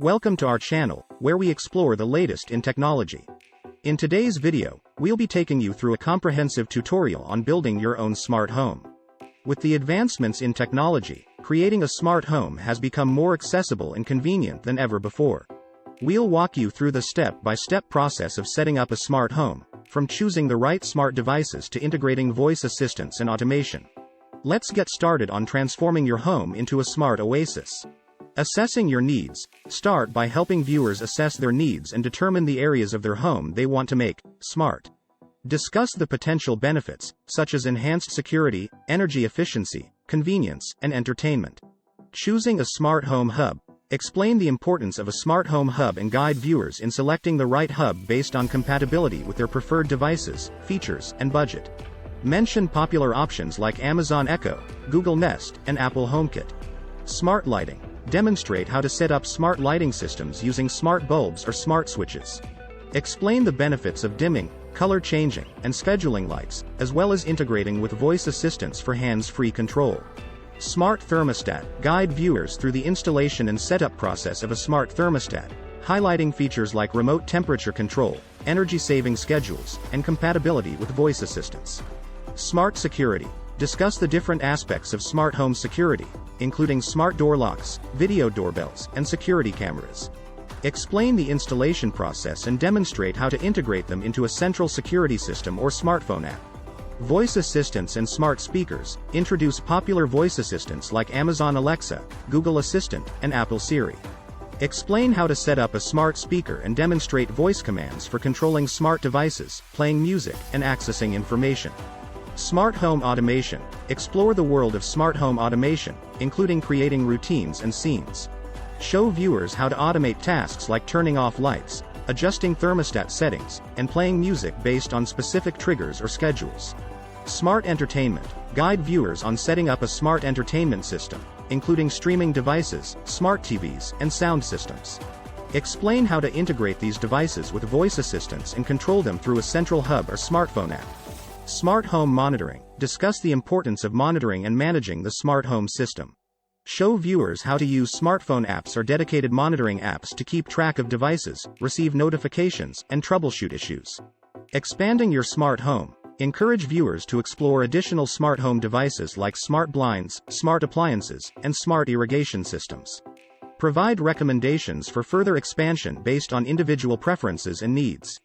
Welcome to our channel, where we explore the latest in technology. In today's video, we'll be taking you through a comprehensive tutorial on building your own smart home. With the advancements in technology, creating a smart home has become more accessible and convenient than ever before. We'll walk you through the step-by-step process of setting up a smart home, from choosing the right smart devices to integrating voice assistants and automation. Let's get started on transforming your home into a smart oasis. Assessing your needs. Start by helping viewers assess their needs and determine the areas of their home they want to make smart. Discuss the potential benefits, such as enhanced security, energy efficiency, convenience, and entertainment. Choosing a smart home hub. Explain the importance of a smart home hub and guide viewers in selecting the right hub based on compatibility with their preferred devices, features, and budget. Mention popular options like Amazon Echo, Google Nest, and Apple HomeKit. Smart lighting. Demonstrate how to set up smart lighting systems using smart bulbs or smart switches. Explain the benefits of dimming, color changing, and scheduling lights, as well as integrating with voice assistants for hands-free control. Smart thermostat. Guide viewers through the installation and setup process of a smart thermostat, highlighting features like remote temperature control, energy-saving schedules, and compatibility with voice assistants. Smart security. Discuss the different aspects of smart home security, including smart door locks, video doorbells, and security cameras. Explain the installation process and demonstrate how to integrate them into a central security system or smartphone app. Voice assistants and smart speakers. Introduce popular voice assistants like Amazon Alexa, Google Assistant, and Apple Siri. Explain how to set up a smart speaker and demonstrate voice commands for controlling smart devices, playing music, and accessing information. Smart home automation. Explore the world of smart home automation, including creating routines and scenes. Show viewers how to automate tasks like turning off lights, adjusting thermostat settings, and playing music based on specific triggers or schedules. Smart entertainment. Guide viewers on setting up a smart entertainment system, including streaming devices, smart TVs, and sound systems. Explain how to integrate these devices with voice assistants and control them through a central hub or smartphone app. Smart home monitoring. Discuss the importance of monitoring and managing the smart home system. Show viewers how to use smartphone apps or dedicated monitoring apps to keep track of devices, receive notifications, and troubleshoot issues. Expanding your smart home. Encourage viewers to explore additional smart home devices like smart blinds, smart appliances, and smart irrigation systems. Provide recommendations for further expansion based on individual preferences and needs.